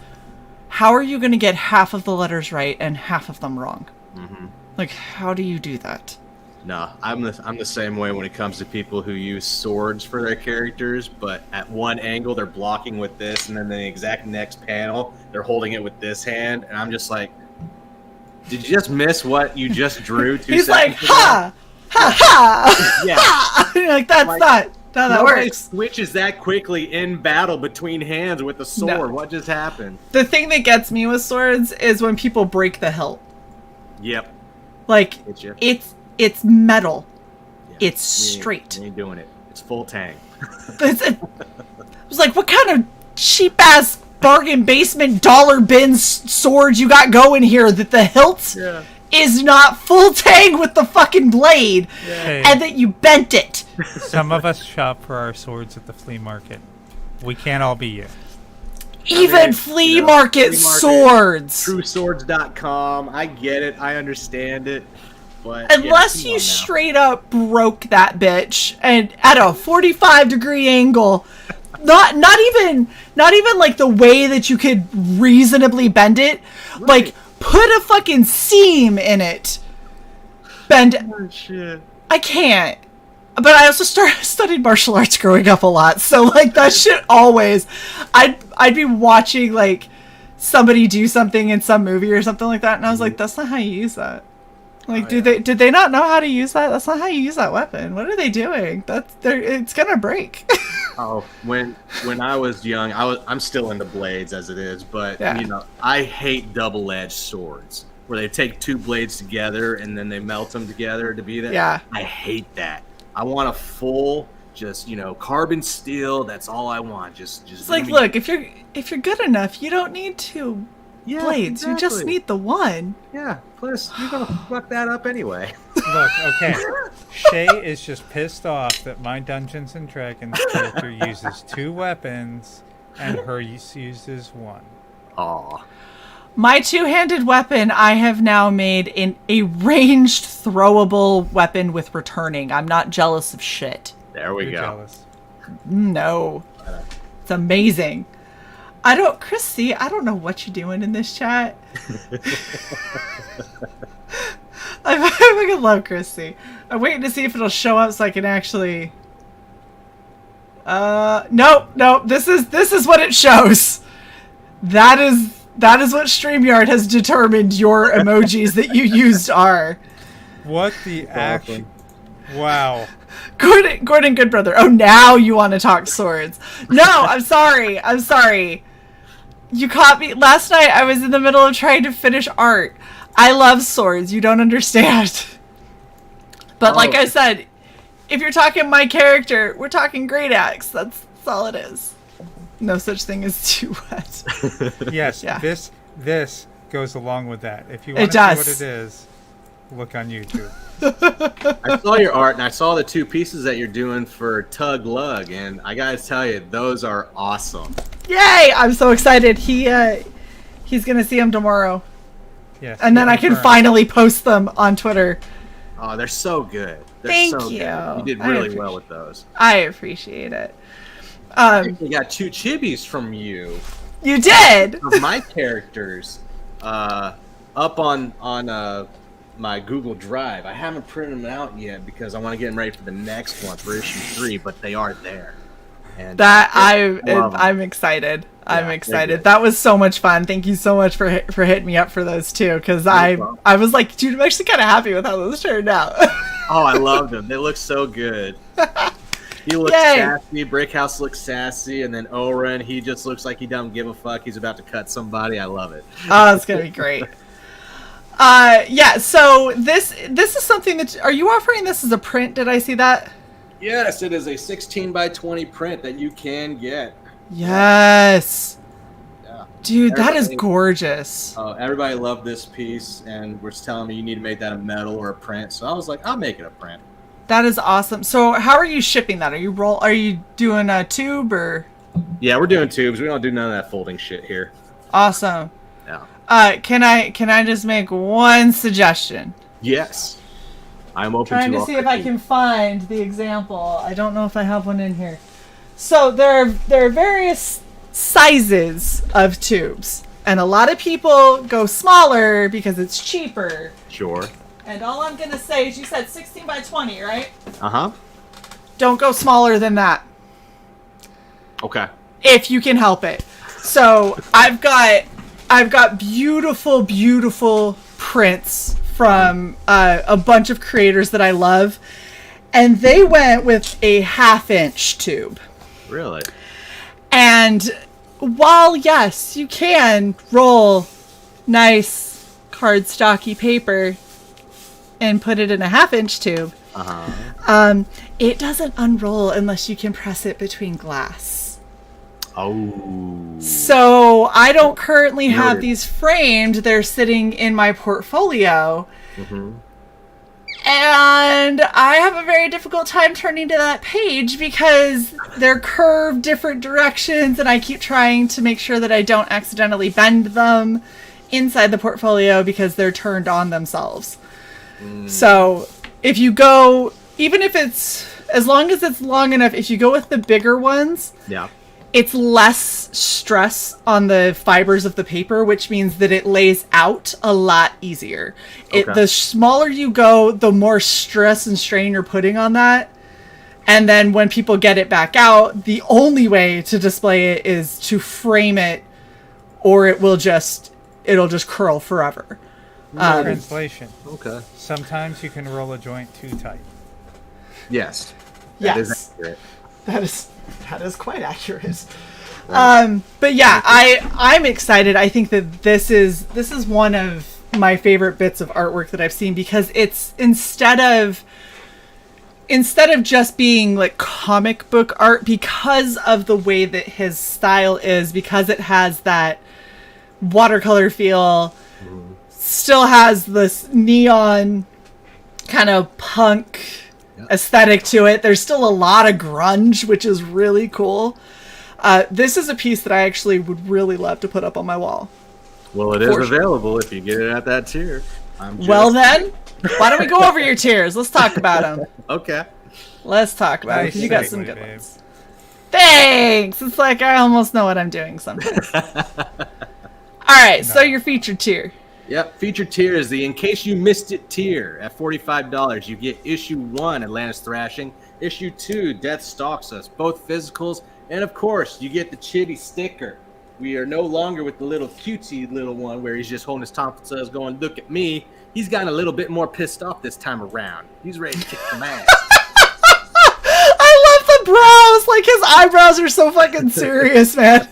how are you going to get half of the letters right and half of them wrong? Mm-hmm. Like, how do you do that? No, I'm the same way when it comes to people who use swords for their characters, but at one angle they're blocking with this, and then the exact next panel they're holding it with this hand, and I'm just like, did you just miss what you just drew? He's like, ha! Ha ha! Yeah. You're like, that's not how that nobody works. switches that quickly in battle between hands with a sword. No. What just happened? The thing that gets me with swords is when people break the hilt. Yep. Like, it's metal. Yeah. It's straight. You ain't doing it. It's full tang. It was like, what kind of cheap ass bargain basement dollar bin sword you got going here that the hilt is not full tang with the fucking blade, and that you bent it. Some of us shop for our swords at the flea market. We can't all be you. Even flea market swords. TrueSwords.com. I get it. I understand it. But unless you straight up broke that bitch and at a 45-degree angle, not even like the way that you could reasonably bend it, like put a fucking seam in it. Bend. Oh, shit. I can't. But I also studied martial arts growing up a lot, so like that shit always. I'd be watching like somebody do something in some movie or something like that, and I was like, that's not how you use that. Like, did they not know how to use that? That's not how you use that weapon. What are they doing? It's gonna break. Oh, when I was young, I'm still into blades as it is, but I hate double-edged swords where they take two blades together and then they melt them together to be that. Yeah. I hate that. I want a full, just carbon steel. That's all I want. Just. It's like, look, if you're good enough, you don't need two blades. Exactly. You just need the one. Yeah. Plus, you're gonna fuck that up anyway. Look, okay. Shae is just pissed off that my Dungeons and Dragons character uses two weapons and her uses one. Aw. My two-handed weapon, I have now made in a ranged, throwable weapon with returning. I'm not jealous of shit. There we You're go. jealous. No. It's amazing. Christy, I don't know what you're doing in this chat. I fucking love Christy. I'm waiting to see if it'll show up so I can actually... Nope. This is what it shows. That is what StreamYard has determined your emojis that you used are. What the action? Wow. Gordon Goodbrother. Oh, now you want to talk swords. No, I'm sorry. You caught me. Last night I was in the middle of trying to finish art. I love swords. You don't understand. But like I said, if you're talking my character, we're talking great axe. That's all it is. No such thing as too wet. Yes, Yeah. This goes along with that. If you want It to see does. what it is, look on YouTube. I saw your art, and I saw the two pieces that you're doing for Tug Lug, and I gotta tell you, those are awesome. Yay! I'm so excited. He's gonna see them tomorrow. Yes. And then I can finally post them on Twitter. Oh, they're so good. They're Thank so you. Good. You did I really well with those. I appreciate it. We got two chibis from you. You did! Of my characters up on my Google Drive. I haven't printed them out yet because I want to get them ready for the next one, for issue 3, but they are there. And I'm excited. I'm excited. That was so much fun. Thank you so much for hitting me up for those too, because I was like, dude, I'm actually kind of happy with how those turned out. Oh, I love them. They look so good. He looks sassy. Brickhouse looks sassy, and then Oren, he just looks like he don't give a fuck. He's about to cut somebody. I love it. Oh, it's gonna be great. Yeah. So this is something that are you offering this as a print? Did I see that? Yes, it is a 16x20 print that you can get. Yes. Yeah. Dude, that is gorgeous. Everybody loved this piece, and was telling me you need to make that a metal or a print. So I was like, I'll make it a print. That is awesome. So how are you shipping that? Are you doing a tube or? Yeah, we're doing tubes. We don't do none of that folding shit here. Awesome. Yeah. Can I just make one suggestion? Yes. I'm open Trying to to see if I can find the example. I don't know if I have one in here. So there are various sizes of tubes, and a lot of people go smaller because it's cheaper. Sure. And all I'm gonna say is, you said 16x20, right? Uh-huh. Don't go smaller than that. Okay. If you can help it. So I've got beautiful prints from a bunch of creators that I love, and they went with a 1/2-inch tube. Really? And while yes, you can roll nice cardstocky paper and put it in a 1/2-inch tube, it doesn't unroll unless you can press it between glass. Oh. So I don't currently have these framed. They're sitting in my portfolio. Mm-hmm. And I have a very difficult time turning to that page because they're curved different directions, and I keep trying to make sure that I don't accidentally bend them inside the portfolio because they're turned on themselves. So if you go, even if it's, as long as it's long enough, if you go with the bigger ones, Yeah. it's less stress on the fibers of the paper, which means that it lays out a lot easier. The smaller you go, the more stress and strain you're putting on that. And then when people get it back out, the only way to display it is to frame it, or it'll just curl forever. Translation. Okay. Sometimes you can roll a joint too tight. Yes. Yes. That is accurate. That is quite accurate. But yeah, I'm excited. I think that this is one of my favorite bits of artwork that I've seen, because it's instead of just being like comic book art, because of the way that his style is, because it has that watercolor feel, still has this neon kind of punk aesthetic to it. There's still a lot of grunge, which is really cool. This is a piece that I actually would really love to put up on my wall. Well, it is available if you get it at that tier. Well then, why don't we go over your tiers? Let's talk about them. Okay. Let's talk about it, because you got some good ones. Thanks! It's like I almost know what I'm doing sometimes. Alright, so your featured tier. Yep, featured tier is the In Case You Missed It tier. At $45, you get issue 1, Atlantis Thrashing, issue 2, Death Stalks Us, both physicals, and of course, you get the chibi sticker. We are no longer with the little cutesy little one where he's just holding his tonsils going, look at me. He's gotten a little bit more pissed off this time around. He's ready to kick some ass. I love the brows! Like, his eyebrows are so fucking serious, man.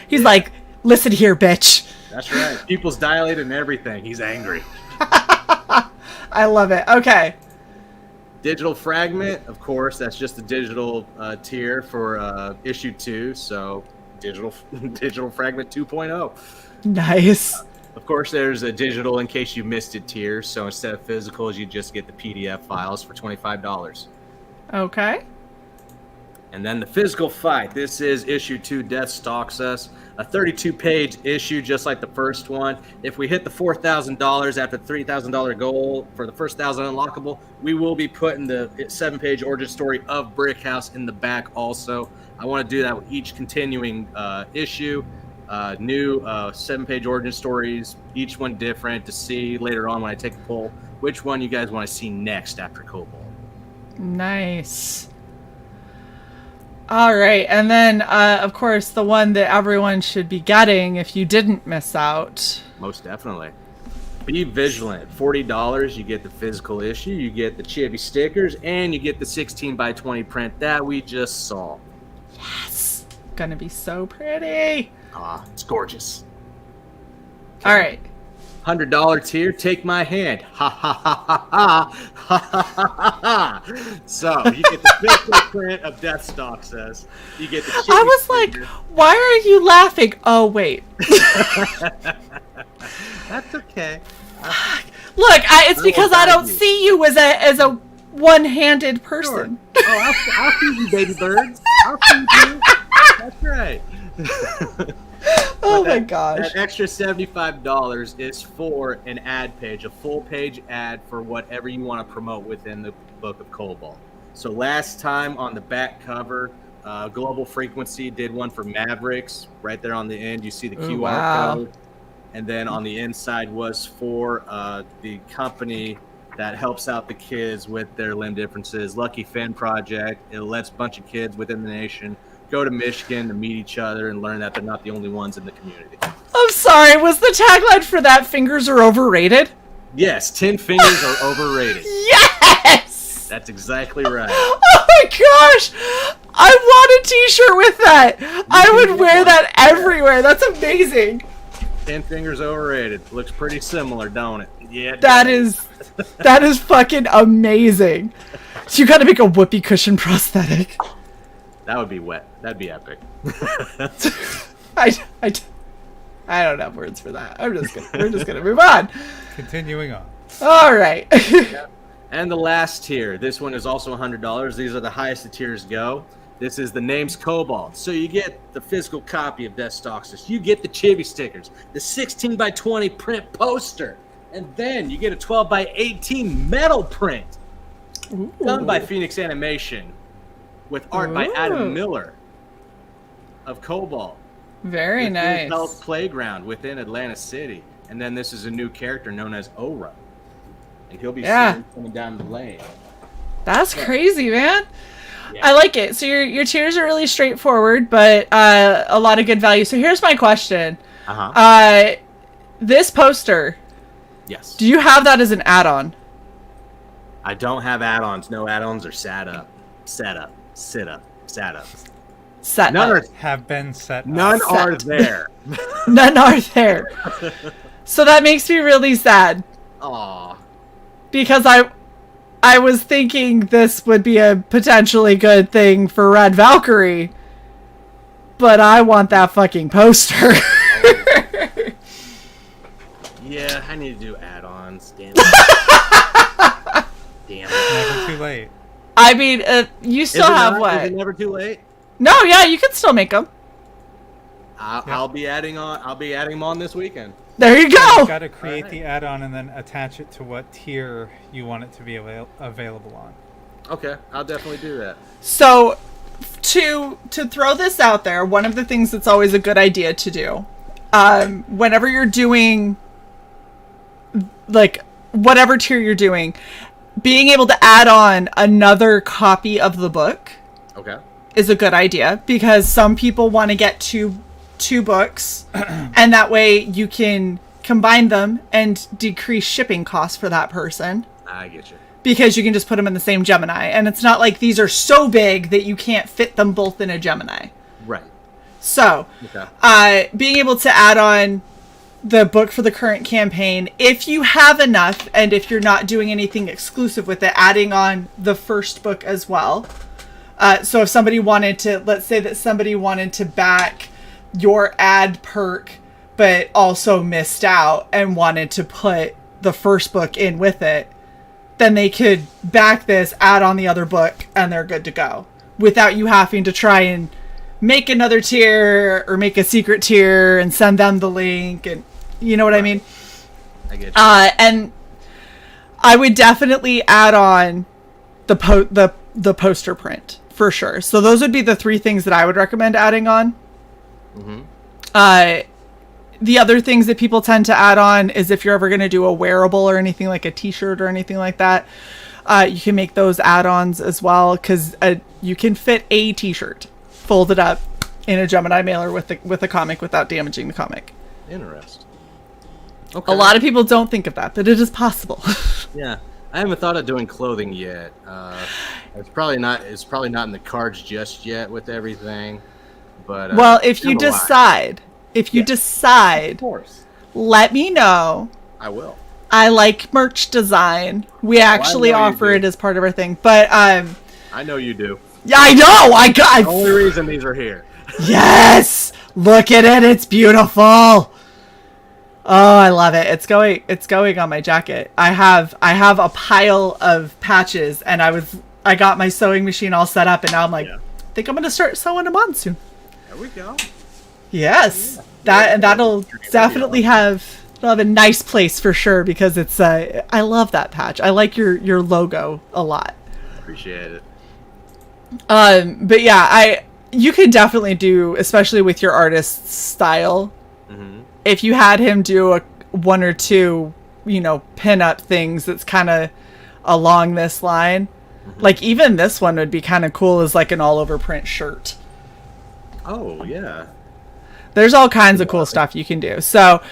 He's like, listen here, bitch. That's right. Pupils dilated and everything. He's angry. I love it. Okay. Digital Fragment, of course, that's just the digital tier for issue 2, so digital Fragment 2.0. Nice. Of course, there's a digital In Case You Missed It tier, so instead of physicals, you just get the PDF files for $25. Okay. And then the physical fight. This is issue 2, Death Stalks Us. A 32-page issue, just like the first one. If we hit the $4,000 after the $3,000 goal for the first 1,000 unlockable, we will be putting the 7-page origin story of Brick House in the back also. I want to do that with each continuing issue. New 7-page origin stories, each one different, to see later on when I take a poll which one you guys want to see next after Cobalt. Nice. All right, and then, of course, the one that everyone should be getting if you didn't miss out. Most definitely. Be vigilant. $40, you get the physical issue, you get the chibi stickers, and you get the 16x20 print that we just saw. Yes! Gonna be so pretty. It's gorgeous. Okay. All right. $100 tier, take my hand. Ha ha ha ha ha ha ha ha ha. So you get the physical print of Death Stalks Us. You get the. I was like, why are you laughing? Oh wait. That's okay. Look, it's because I don't see you as a one-handed person. Sure. Oh, I'll feed you, baby birds. I'll feed you. That's right. Oh my gosh. That extra $75 is for an ad page, a full page ad for whatever you want to promote within the Book of Cobalt. So last time on the back cover, Global Frequency did one for Mavericks. Right there on the end, you see the QR code. And then on the inside was for the company that helps out the kids with their limb differences, Lucky Fan Project. It lets a bunch of kids within the nation go to Michigan to meet each other and learn that they're not the only ones in the community. I'm sorry, was the tagline for that fingers are overrated? Yes, 10 fingers are overrated. Yes! That's exactly right. Oh my gosh! I want a t-shirt with that! I would wear that everywhere. That's amazing. 10 fingers overrated. Looks pretty similar, don't it? Yeah. That is fucking amazing. So you gotta make a whoopee cushion prosthetic. That would be wet. That'd be epic. I don't have words for that. We're just gonna move on. Continuing on. All right. And the last tier. This one is also $100. These are the highest the tiers go. This is the name's Cobalt. So you get the physical copy of Death Stalks Us. You get the chibi stickers, the 16x20 print poster, and then you get a 12x18 metal print. Ooh. Done by Phoenix Animation, with art by Adam Miller of Cobalt. Very nice. Health Playground within Atlantis City. And then this is a new character known as Ora. And he'll be seen coming down the lane. That's crazy, man. Yeah. I like it. So your tiers are really straightforward, but a lot of good value. So here's my question. This poster, Yes. Do you have that as an add-on? I don't have add-ons. No add-ons are sat up, sit up, sat up. Set None up. are Have been set. None up. are there. None are there. So that makes me really sad. Aw. Because I was thinking this would be a potentially good thing for Red Valkyrie. But I want that fucking poster. Yeah, I need to do add-ons. Damn it. Damn it. Never too late. I mean, you still have what? Is it never too late? No, yeah, you can still make them. I'll be adding them on this weekend. There you You go. got to create the add-on and then attach it to what tier you want it to be available on. Okay, I'll definitely do that. So, to throw this out there, one of the things that's always a good idea to do, whenever you're doing, like, whatever tier you're doing, being able to add on another copy of the book Okay. is a good idea, because some people want to get two books, and that way you can combine them and decrease shipping costs for that person. I get you. Because you can just put them in the same Gemini. And it's not like these are so big that you can't fit them both in a Gemini. Right. So, Okay. being able to add on the book for the current campaign, if you have enough, and if you're not doing anything exclusive with it, adding on the first book as well. So if somebody wanted to, let's say that somebody wanted to back your ad perk, but also missed out and wanted to put the first book in with it, then they could back this, add on the other book, and they're good to go. Without you having to try and make another tier or make a secret tier and send them the link, and you know what I mean? I get you. And I would definitely add on the poster print for sure. So those would be the three things that I would recommend adding on. Mm-hmm. The other things that people tend to add on is if you're ever going to do a wearable or anything like a t-shirt or anything like that, you can make those add-ons as well, because you can fit a t-shirt folded up in a Gemini mailer with a comic without damaging the comic. Interesting. Okay. A lot of people don't think of that, but it is possible. Yeah, I haven't thought of doing clothing yet. It's probably not in the cards just yet with everything. But well, if you decide, of course, let me know. I will. I like merch design. We actually offer it as part of our thing, but I know you do. yeah, I know. I got The only reason these are here. Yes, look at it. It's beautiful. Oh, I love it. It's going on my jacket. I have a pile of patches, and I got my sewing machine all set up, and now I'm like, I think I'm gonna start sewing them on soon. There we go. Yes, that'll definitely have a nice place for sure, because it's I love that patch. I like your logo a lot. Appreciate it. But yeah, you could definitely do, especially with your artist's style. Mm-hmm. If you had him do one or two, pin up things that's kind of along this line, like even this one would be kind of cool as like an all over print shirt. Oh yeah. There's all kinds of cool stuff you can do. So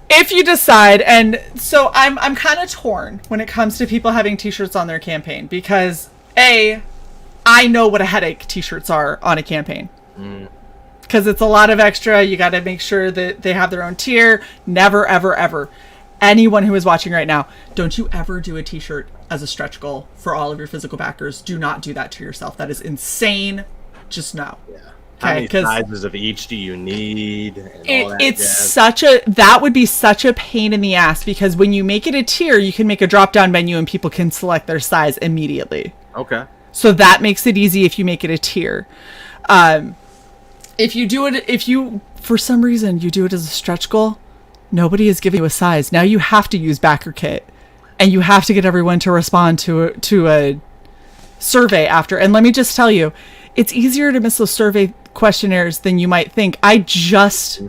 if you decide, and so I'm kind of torn when it comes to people having t-shirts on their campaign, because I know what a headache t-shirts are on a campaign. Because it's a lot of extra. You got to make sure that they have their own tier. Never, ever, ever. Anyone who is watching right now, don't you ever do a t-shirt as a stretch goal for all of your physical backers. Do not do that to yourself. That is insane. Just no. Yeah. How many Okay, sizes of each do you need? And all that jazz? That would be such a pain in the ass, because when you make it a tier, you can make a drop down menu and people can select their size immediately. Okay. So that makes it easy if you make it a tier. If you for some reason you do it as a stretch goal, nobody is giving you a size. Now you have to use backer kit, and you have to get everyone to respond to a survey after. And let me just tell you, it's easier to miss those survey questionnaires than you might think. I just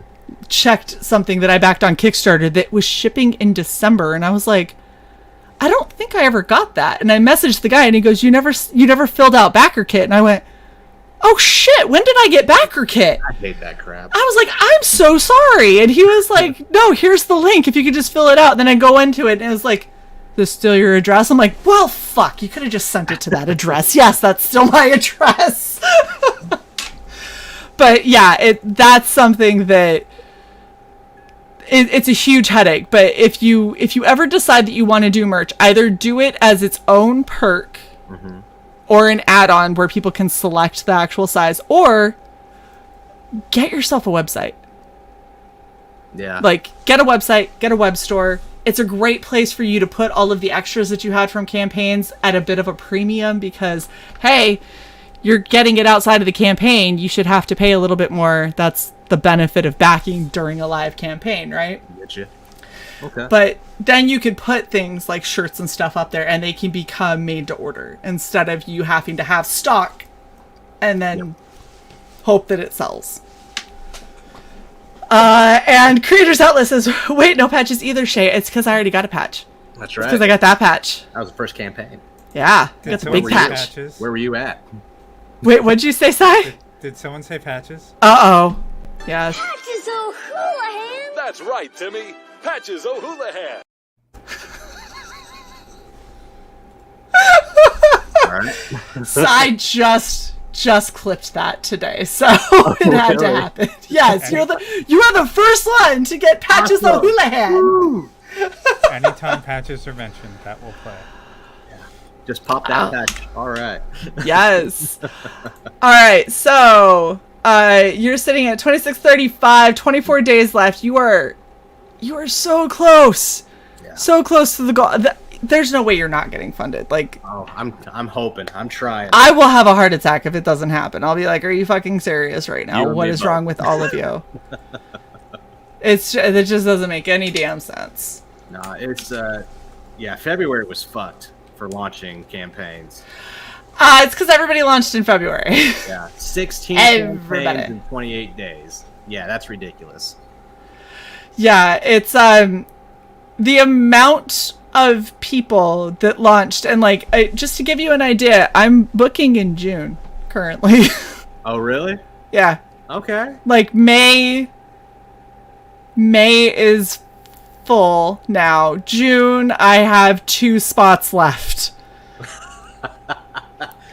checked something that I backed on Kickstarter that was shipping in December, and I was like, I don't think I ever got that. And I messaged the guy, and he goes, you never filled out backer kit. And I went, oh shit, when did I get backer kit? I hate that crap. I was like, I'm so sorry. And he was like, no, here's the link. If you could just fill it out. And then I go into it and it was like, this still your address? I'm like, well, fuck, you could have just sent it to that address. Yes, that's still my address. But yeah, that's something that it's a huge headache. But if you ever decide that you want to do merch, either do it as its own perk or an add-on where people can select the actual size, or get yourself a website. Yeah. Like, get a website, get a web store. It's a great place for you to put all of the extras that you had from campaigns at a bit of a premium because, hey, you're getting it outside of the campaign. You should have to pay a little bit more. That's the benefit of backing during a live campaign, right? Get you. Okay. But then you could put things like shirts and stuff up there and they can become made to order instead of you having to have stock and then hope that it sells. And Creators Outlet says, wait, no patches either, Shae. It's because I already got a patch. That's right. It's because I got that patch. That was the first campaign. Yeah, I got the big patch. Where were you at? Wait, what'd you say, Si? Did someone say patches? Uh-oh. Yeah. Patches O'Houlihan! That's right, Timmy. Patches O'Houlihan. All right. Si just clipped that today, so it had to happen. Yes, you are the first one to get Patches O'Houlihan. Anytime patches are mentioned, that will play. Just pop that patch. All right. Yes. All right, so you're sitting at 2635, 24 days left. You are so close. Yeah. So close to the goal. There's no way you're not getting funded. Like, oh, I'm hoping. I'm trying. I will have a heart attack if it doesn't happen. I'll be like, are you fucking serious right now? What is wrong with all of you? It just doesn't make any damn sense. No, it's February was fucked for launching campaigns. It's because everybody launched in February. Yeah, 16 Everybody. campaigns in 28 days. Yeah, that's ridiculous. Yeah, it's the amount of people that launched, and like just to give you an idea, I'm booking in June currently. Oh, really? Yeah. Okay. Like May is full now. June, I have 2 spots left.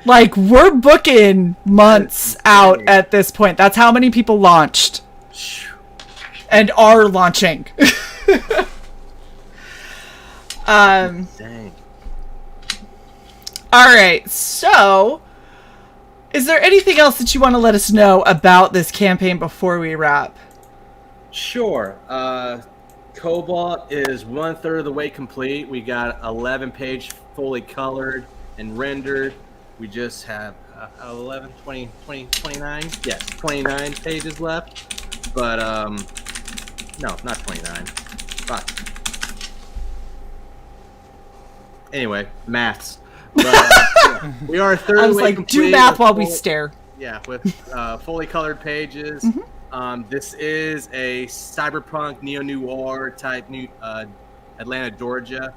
Like, we're booking months out at this point. That's how many people launched and are launching. Dang. All right, so is there anything else that you want to let us know about this campaign before we wrap? Sure. Cobalt is 1/3 of the way complete. We got 11-page fully colored and rendered. We just have 11, 20, 29? Yes, 29 pages left. But, no, not 29. Fuck. Anyway, maths. But, yeah, we are a third I was of the way like, complete. do math while we stare. Yeah, with fully colored pages. This is a cyberpunk neo-noir type new Atlanta, Georgia.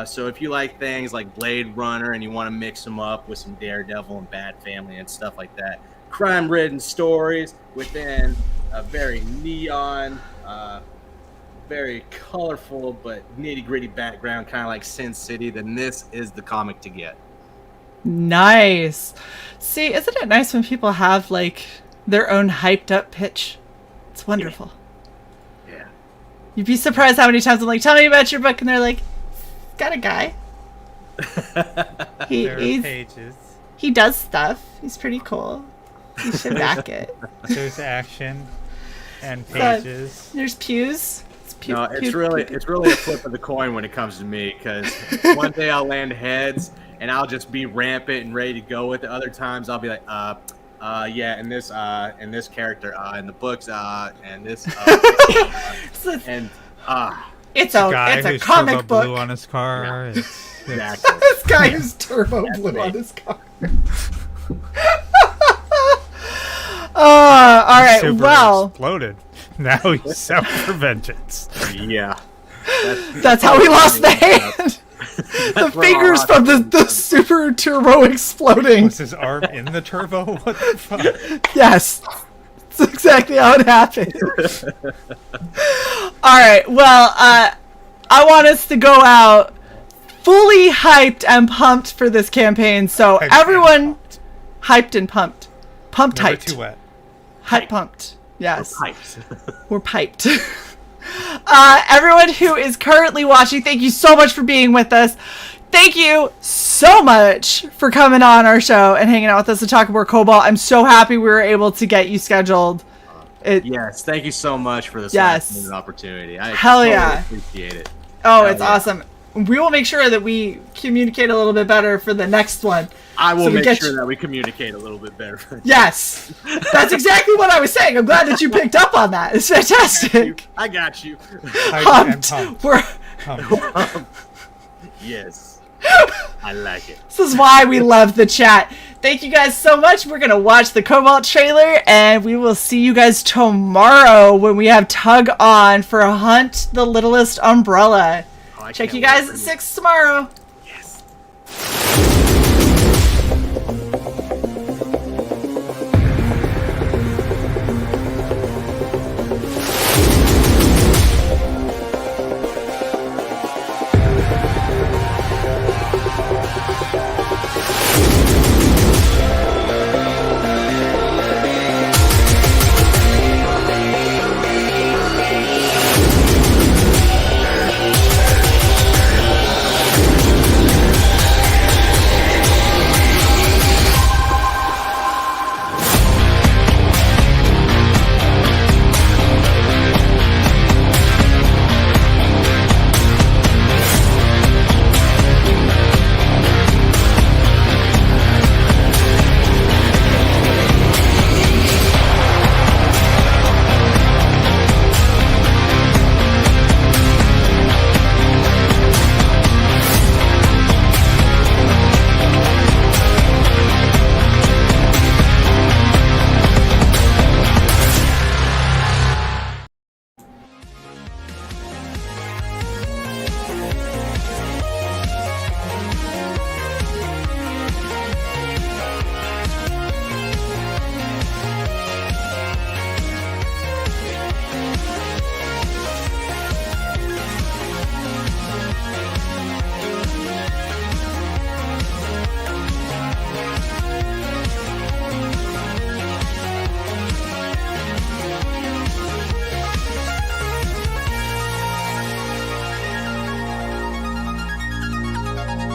So if you like things like Blade Runner and you want to mix them up with some Daredevil and Bat Family and stuff like that, crime-ridden stories within a very neon, very colorful but nitty-gritty background, kind of like Sin City, then this is the comic to get. Nice. See, isn't it nice when people have like their own hyped up pitch? It's wonderful. Yeah. You'd be surprised how many times I'm like, tell me about your book, and they're like, got a guy. Pages. He does stuff. He's pretty cool. You should back it. There's action and pages. There's pews. It's really a flip of the coin when it comes to me, because one day I'll land heads and I'll just be rampant and ready to go with it. Other times I'll be like, yeah, and this character, in the books, and this, and it's a comic turbo book. blue on his car. Yeah. Exactly. This guy who's turbo blue on his car. All right. Super well, exploded. Now he's out for vengeance. Yeah. That's how we lost the hand. The fingers from the super turbo exploding. Was his arm in the turbo? What the fuck? Yes. That's exactly how it happened. Alright, well, I want us to go out fully hyped and pumped for this campaign. So Hyped everyone, hyped and pumped. Pumped Never hyped. too wet. Hype pumped. Yes. Pipes. We're piped. Everyone who is currently watching, thank you so much for being with us. Thank you so much for coming on our show and hanging out with us to talk about Cobalt. I'm so happy we were able to get you scheduled. Yes, thank you so much for this last minute opportunity. I totally appreciate it. Oh, it's awesome. We will make sure that we communicate a little bit better for the next one. I will make sure that we communicate a little bit better. Yes. That's exactly what I was saying. I'm glad that you picked up on that. It's fantastic. I got you. Pumped. We're Yes. I like it. This is why we love the chat. Thank you guys so much. We're going to watch the Cobalt trailer, and we will see you guys tomorrow when we have Tug on for Hunt the Littlest Umbrella. Check you guys at 6 tomorrow. Yes.